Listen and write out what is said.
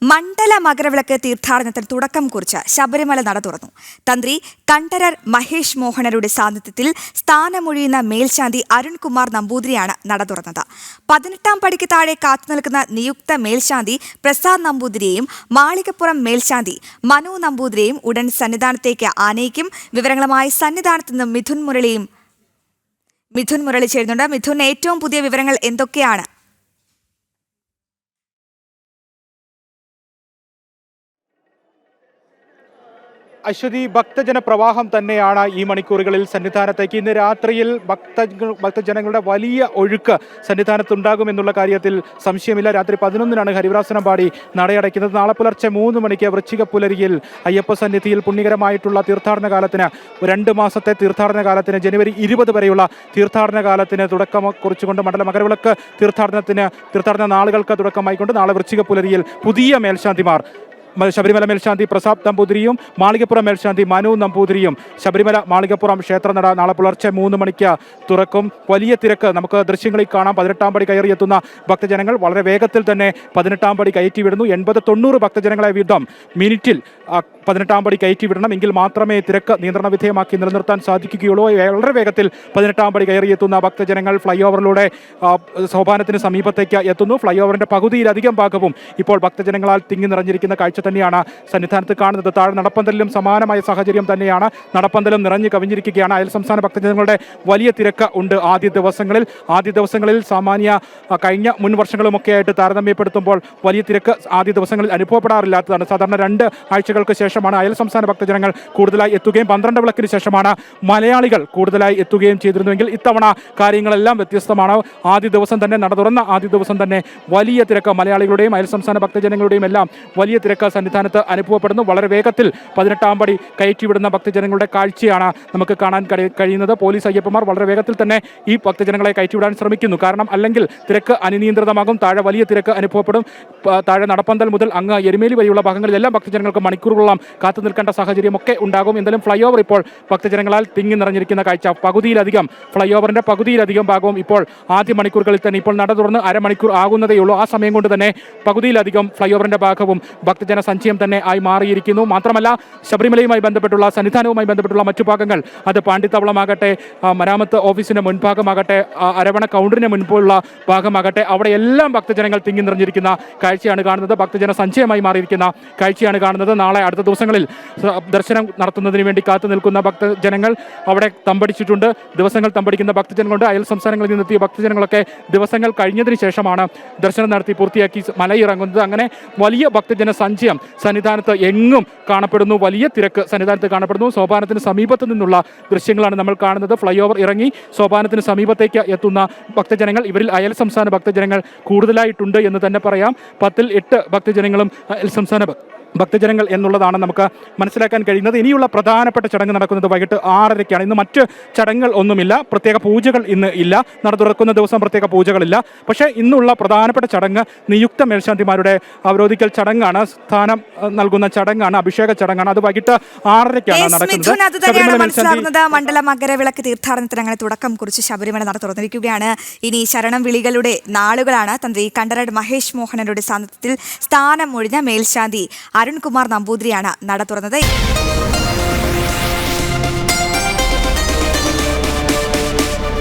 മണ്ഡല മകരവിളക്ക് തീർത്ഥാടനത്തിന് തുടക്കം കുറിച്ച് ശബരിമല നട തുറന്നു. തന്ത്രി കണ്ഠരർ മഹേഷ് മോഹനരുടെ സാന്നിധ്യത്തിൽ സ്ഥാനമൊഴിയുന്ന മേൽശാന്തി അരുൺകുമാർ നമ്പൂതിരിയാണ് നട തുറന്നത്. 18ാം പടിക്ക് താഴെ കാത്തുനിൽക്കുന്ന നിയുക്ത മേൽശാന്തി പ്രസാദ് നമ്പൂതിരിയെയും മാളികപ്പുറം മേൽശാന്തി മനു നമ്പൂതിരിയെയും ഉടൻ സന്നിധാനത്തേക്ക് ആനയിക്കും. വിവരങ്ങളുമായി സന്നിധാനത്ത് നിന്ന് മിഥുൻ മുരളി ചേരുന്നുണ്ട്. മിഥുൻ, ഏറ്റവും പുതിയ വിവരങ്ങൾ എന്തൊക്കെയാണ്? അശ്വതി, ഭക്തജന പ്രവാഹം തന്നെയാണ് ഈ മണിക്കൂറുകളിൽ സന്നിധാനത്തേക്ക്. ഇന്ന് രാത്രിയിൽ ഭക്തജനങ്ങളുടെ വലിയ ഒഴുക്ക് സന്നിധാനത്തുണ്ടാകുമെന്നുള്ള കാര്യത്തിൽ സംശയമില്ല. രാത്രി 11-നാണ് ഹരിവരാസനം പാടി നടയടയ്ക്കുന്നത്. നാളെ പുലർച്ചെ 3 മണിക്ക് വൃശ്ചിക പുലരിയിൽ അയ്യപ്പ സന്നിധിയിൽ പുണ്യകരമായിട്ടുള്ള തീർത്ഥാടന കാലത്തിന് 2 മാസത്തെ തീർത്ഥാടന കാലത്തിന് ജനുവരി 20 വരെയുള്ള തീർത്ഥാടന കാലത്തിന് തുടക്കം കുറിച്ചുകൊണ്ട് മണ്ഡല മകരവിളക്ക് തീർത്ഥാടന നാളുകൾക്ക് തുടക്കമായിക്കൊണ്ട് നാളെ വൃശ്ചിക പുലരിയിൽ പുതിയ മേൽശാന്തിമാർ ശബരിമല മേൽശാന്തി പ്രസാദ് നമ്പൂതിരിയും മാളികപ്പുറം മേൽശാന്തി മനു നമ്പൂതിരിയും ശബരിമല മാളികപ്പുറം ക്ഷേത്രനട നാളെ പുലർച്ചെ 3 മണിക്ക് തുറക്കും. വലിയ തിരക്ക് നമുക്ക് ദൃശ്യങ്ങളിൽ കാണാം. 18ാം പടി കയറിയെത്തുന്ന ഭക്തജനങ്ങൾ വളരെ വേഗത്തിൽ തന്നെ 18ാം പടി കയറ്റി വിടുന്നു. 80-90 ഭക്തജനങ്ങളെ വീതം മിനിറ്റിൽ 18ാം പടി കയറ്റി വിടണം. എങ്കിൽ മാത്രമേ തിരക്ക് നിയന്ത്രണ വിധേയമാക്കി നിലനിർത്താൻ സാധിക്കുകയുള്ളൂ. വളരെ വേഗത്തിൽ 18ാം പടി കയറിയെത്തുന്ന ഭക്തജനങ്ങൾ ഫ്ലൈ ഓവറിലൂടെ സോപാനത്തിന് സമീപത്തേക്ക് എത്തുന്നു. ഫ്ലൈ ഓവറിന്റെ പകുതിയിലധികം ഭാഗവും ഇപ്പോൾ ഭക്തജനങ്ങളാൽ തിങ്ങി നിറഞ്ഞിരിക്കുന്ന കാഴ്ച തന്നെയാണ് സന്നിധാനത്ത് കാണുന്നത്. താഴെ നടപ്പന്തലിലും സമാനമായ സാഹചര്യം തന്നെയാണ്. നടപ്പന്തലും നിറഞ്ഞു കവിഞ്ഞിരിക്കുകയാണ്. അയൽ സംസ്ഥാന ഭക്തജനങ്ങളുടെ വലിയ തിരക്ക് ഉണ്ട് ആദ്യ ദിവസങ്ങളിൽ സാമാന്യ കഴിഞ്ഞ മുൻ വർഷങ്ങളുമൊക്കെ ആയിട്ട് താരതമ്യപ്പെടുത്തുമ്പോൾ വലിയ തിരക്ക് ആദ്യ ദിവസങ്ങളിൽ അനുഭവപ്പെടാറില്ലാത്തതാണ്. സാധാരണ 2 ആഴ്ചകൾക്ക് ശേഷമാണ് അയൽ സംസ്ഥാന ഭക്തജനങ്ങൾ കൂടുതലായി എത്തുകയും 12 വിളക്കിന് ശേഷമാണ് മലയാളികൾ കൂടുതലായി എത്തുകയും ചെയ്തിരുന്നുവെങ്കിൽ ഇത്തവണ കാര്യങ്ങളെല്ലാം വ്യത്യസ്തമാണ്. ആദ്യ ദിവസം തന്നെ നട തുറന്ന ആദ്യ ദിവസം തന്നെ വലിയ തിരക്ക് മലയാളികളുടെയും അയൽ സംസ്ഥാന ഭക്തജനങ്ങളുടെയും എല്ലാം വലിയ തിരക്ക് സന്നിധാനത്ത് അനുഭവപ്പെടുന്നു. വളരെ വേഗത്തിൽ 18ാം പടി കയറ്റിവിടുന്ന ഭക്തജനങ്ങളുടെ കാഴ്ചയാണ് നമുക്ക് കാണാൻ കഴിയുന്നത്. പോലീസ് അയ്യപ്പന്മാർ വളരെ വേഗത്തിൽ തന്നെ ഈ ഭക്തജനങ്ങളെ കയറ്റിവിടാൻ ശ്രമിക്കുന്നു. കാരണം അല്ലെങ്കിൽ തിരക്ക് അനിയന്ത്രിതമാകും. താഴെ വലിയ തിരക്ക് അനുഭവപ്പെടും. താഴെ നടപ്പന്തൽ മുതൽ അങ്ങ് എരുമേലി വരെയുള്ള ഭാഗങ്ങളിലെല്ലാം ഭക്തജനങ്ങൾക്ക് മണിക്കൂറുകളോളം കാത്തു നിൽക്കേണ്ട സാഹചര്യമൊക്കെ ഉണ്ടാകും. എന്തായാലും ഫ്ലൈ ഓവർ ഇപ്പോൾ ഭക്തജനങ്ങളാൽ തിങ്ങി നിറഞ്ഞിരിക്കുന്ന കാഴ്ച. ഫ്ലൈ ഓവറിന്റെ പകുതിയിലധികം ഭാഗവും ഇപ്പോൾ ആദ്യ മണിക്കൂറുകളിൽ തന്നെ ഇപ്പോൾ നട തുറന്ന് അരമണിക്കൂർ ആകുന്നതേയുള്ളൂ. ആ സമയം കൊണ്ട് തന്നെ പകുതിയിലധികം ഫ്ലൈ ഓവറിന്റെ ഭാഗവും ഭക്തജന സഞ്ചയം തന്നെ ആയി മാറിയിരിക്കുന്നു. മാത്രമല്ല ശബരിമലയുമായി ബന്ധപ്പെട്ടുള്ള സന്നിധാനവുമായി ബന്ധപ്പെട്ടുള്ള മറ്റു ഭാഗങ്ങൾ, അത് പാണ്ടിത്താവളമാകട്ടെ, മരാമത്ത് ഓഫീസിന്റെ മുൻഭാഗമാകട്ടെ, അരവണ കൗണ്ടറിന് മുൻപുള്ള ഭാഗമാകട്ടെ, അവിടെ എല്ലാം ഭക്തജനങ്ങൾ തിങ്ങി നിറഞ്ഞിരിക്കുന്ന കാഴ്ചയാണ് കാണുന്നത്. ഭക്തജന സഞ്ചയമായി മാറിയിരിക്കുന്ന കാഴ്ചയാണ് കാണുന്നത്. നാളെ അടുത്ത ദിവസങ്ങളിൽ ദർശനം നടത്തുന്നതിന് വേണ്ടി കാത്തു നിൽക്കുന്ന ഭക്തജനങ്ങൾ അവിടെ തമ്പടിച്ചിട്ടുണ്ട്. ദിവസങ്ങൾ തമ്പടിക്കുന്ന ഭക്തജനങ്ങളുണ്ട്. അയൽ സംസ്ഥാനങ്ങളിൽ നിന്നെത്തിയ ഭക്തജനങ്ങളൊക്കെ ദിവസങ്ങൾ കഴിഞ്ഞതിന് ശേഷമാണ് ദർശനം നടത്തി പൂർത്തിയാക്കി മലയിറങ്ങുന്നത്. അങ്ങനെ വലിയ ഭക്തജന സഞ്ചയം സന്നിധാനത്ത് എങ്ങും കാണപ്പെടുന്നു. വലിയ തിരക്ക് സന്നിധാനത്ത് കാണപ്പെടുന്നു. സോപാനത്തിന് സമീപത്ത് നിന്നുള്ള ദൃശ്യങ്ങളാണ് നമ്മൾ കാണുന്നത്. ഫ്ലൈ ഓവർ ഇറങ്ങി സോപാനത്തിന് സമീപത്തേക്ക് എത്തുന്ന ഭക്തജനങ്ങൾ, ഇവരിൽ അയൽ സംസ്ഥാന ഭക്തജനങ്ങൾ കൂടുതലായിട്ടുണ്ട് എന്ന് തന്നെ പറയാം. 10-ൽ 8 ഭക്തജനങ്ങളും അയൽ സംസ്ഥാന ഭക്തജനങ്ങൾ എന്നുള്ളതാണ് നമുക്ക് മനസ്സിലാക്കാൻ കഴിയുന്നത്. ഇനിയുള്ള പ്രധാനപ്പെട്ട ചടങ്ങ് നടക്കുന്നത് വൈകിട്ട് 6:30-ക്കാണ്. ഇന്ന് മറ്റ് ചടങ്ങുകൾ ഒന്നുമില്ല. പ്രത്യേക പൂജകൾ ഇന്ന് ഇല്ല. നട തുറക്കുന്ന ദിവസം പ്രത്യേക പൂജകളില്ല. പക്ഷേ ഇന്നുള്ള പ്രധാനപ്പെട്ട ചടങ്ങ് നിയുക്ത മേൽശാന്തിമാരുടെ അവരോധിക്കൽ ചടങ്ങാണ്. സ്ഥാനം നൽകുന്ന ചടങ്ങാണ്, അഭിഷേക ചടങ്ങാണ്. അത് വൈകിട്ട് 6:30-ക്കാണ് നടക്കുന്നത്. മണ്ഡല മകരവിളക്ക് തീർത്ഥാടനത്തിന് അങ്ങനെ തുടക്കം കുറിച്ച് ശബരിമല നട തുറന്നിരിക്കുകയാണ്. ഇനി ശരണം വിളികളുടെ നാളുകളാണ്. തന്ത്രി കണ്ഠരർ മഹേഷ് മോഹനരുടെ സാന്നിധ്യത്തിൽ സ്ഥാനം ഒഴിഞ്ഞ മേൽശാന്തി അരുൺകുമാർ നമ്പൂതിരിയാണ് നട തുറന്നത്.